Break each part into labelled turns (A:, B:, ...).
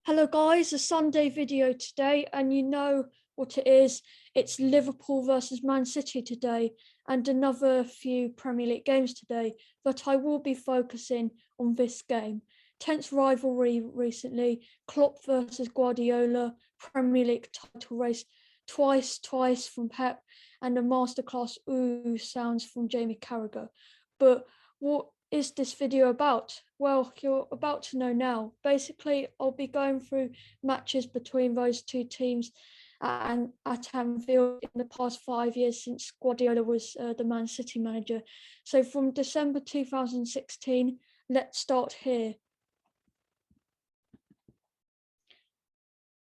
A: Hello guys, a Sunday video today, and you know what it is. It's Liverpool versus Man City today and another few Premier League games today, but I will be focusing on this game. Tense rivalry recently, Klopp versus Guardiola, Premier League title race, twice from Pep, and a masterclass ooh sounds from Jamie Carragher. But what is this video about? Well, you're about to know now. Basically, I'll be going through matches between those two teams and at Anfield in the past 5 years since Guardiola was the Man City manager. So from December 2016, let's start here.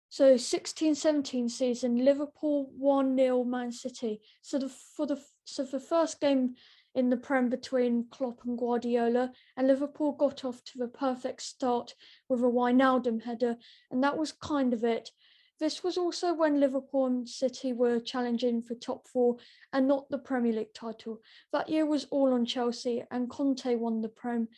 A: So 16-17 season, Liverpool 1-0 Man City. So the first game in the Prem between Klopp and Guardiola, and Liverpool got off to the perfect start with a Wijnaldum header, and that was kind of it. This was also when Liverpool and City were challenging for top four and not the Premier League title. That year was all on Chelsea, and Conte won the Prem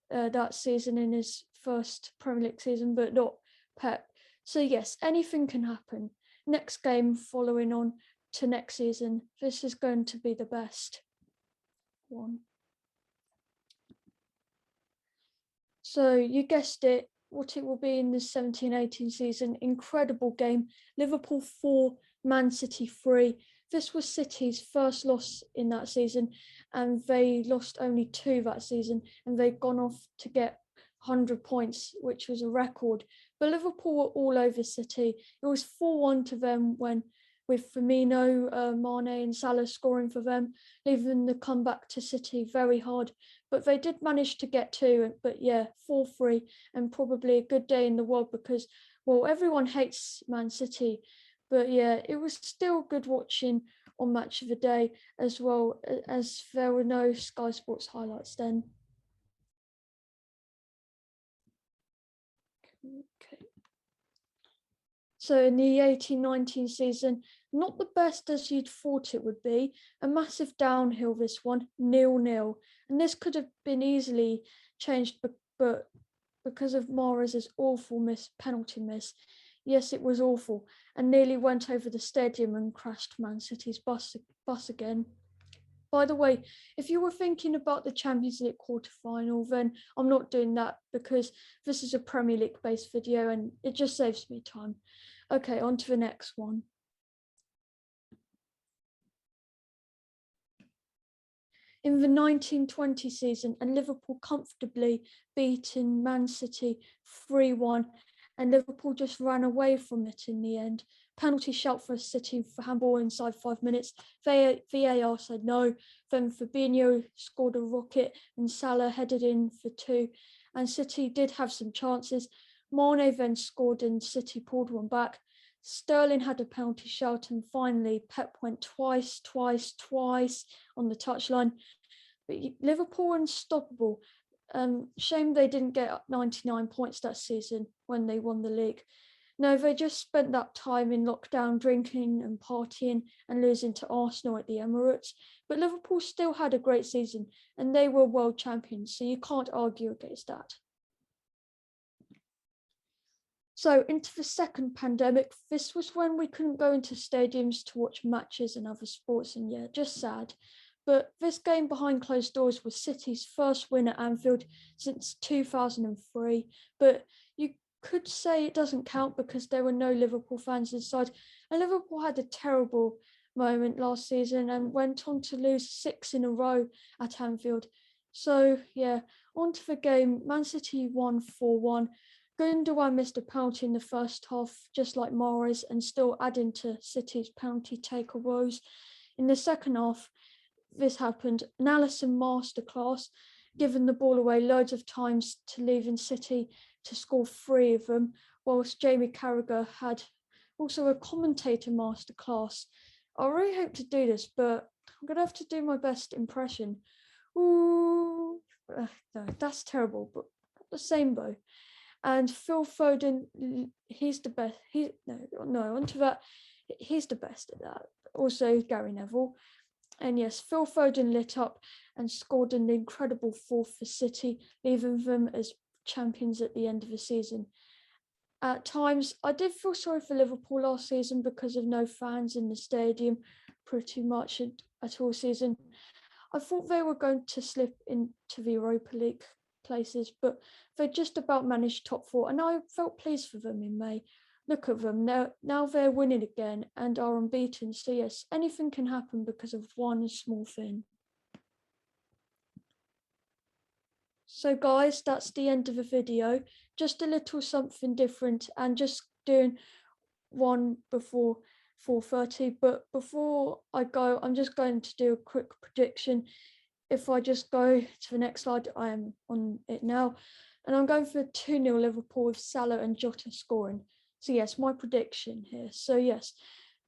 A: that season in his first Premier League season, but not Pep. So yes, anything can happen. Next game following on to next season, this is going to be the best one. So you guessed it, what it will be in the 17-18 season. Incredible game. Liverpool 4, Man City 3. This was City's first loss in that season, and they lost only 2 that season, and they'd gone off to get 100 points, which was a record. But Liverpool were all over City. It was 4-1 to them with Firmino, Mane and Salah scoring for them, leaving the comeback to City very hard. But they did manage to get 2, but yeah, 4-3, and probably a good day in the world because, well, everyone hates Man City. But yeah, it was still good watching on Match of the Day, as well as there were no Sky Sports highlights then. Okay. So in the 18-19 season, not the best as you'd thought it would be. A massive downhill this one, 0-0. And this could have been easily changed, but because of Mahrez's awful penalty miss, yes, it was awful, and nearly went over the stadium and crashed Man City's bus again. By the way, if you were thinking about the Champions League quarterfinal, then I'm not doing that because this is a Premier League based video and it just saves me time. Okay, on to the next one. In the 1920 season, and Liverpool comfortably beaten Man City 3-1, and Liverpool just ran away from it in the end. Penalty shout for City for handball inside 5 minutes. VAR said no. Then Fabinho scored a rocket and Salah headed in for 2. And City did have some chances. Mane then scored and City pulled one back. Sterling had a penalty shout, and finally Pep went twice on the touchline. But Liverpool were unstoppable. Shame they didn't get 99 points that season when they won the league. No, they just spent that time in lockdown drinking and partying and losing to Arsenal at the Emirates. But Liverpool still had a great season and they were world champions, so you can't argue against that. So into the second pandemic, this was when we couldn't go into stadiums to watch matches and other sports, and yeah, just sad. But this game behind closed doors was City's first win at Anfield since 2003. But you could say it doesn't count because there were no Liverpool fans inside. And Liverpool had a terrible moment last season and went on to lose 6 in a row at Anfield. So yeah, on to the game. Man City won 4-1. Gundogan missed a penalty in the first half, just like Mahrez, and still adding to City's penalty taker woes. In the second half, this happened. An Alisson masterclass, giving the ball away loads of times to leaving City to score 3 of them, whilst Jamie Carragher had also a commentator masterclass. I really hope to do this, but I'm going to have to do my best impression. Ooh, no, that's terrible, but not the same though. And Phil Foden, he's the best. Onto that. He's the best at that. Also, Gary Neville. And yes, Phil Foden lit up and scored an incredible 4th for City, leaving them as champions at the end of the season. At times, I did feel sorry for Liverpool last season because of no fans in the stadium pretty much at all season. I thought they were going to slip into the Europa League places, but they just about managed top four, and I felt pleased for them in May. Look at them, now they're winning again and are unbeaten. So yes, anything can happen because of one small thing. So guys, that's the end of the video. Just a little something different and just doing one before 4:30. But before I go, I'm just going to do a quick prediction. If I just go to the next slide, I am on it now. And I'm going for 2-0 Liverpool with Salah and Jota scoring. So yes, my prediction here. So yes,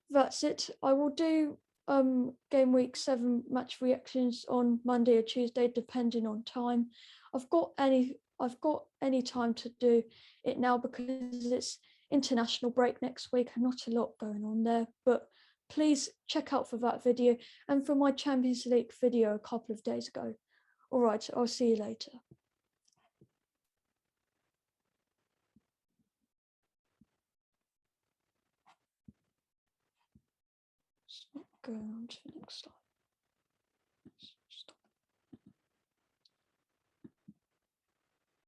A: that's it. I will do game week 7 match reactions on Monday or Tuesday, depending on time. I've got any time to do it now because it's international break next week and not a lot going on there. But please check out for that video and for my Champions League video a couple of days ago. All right, I'll see you later. Going on to the next slide.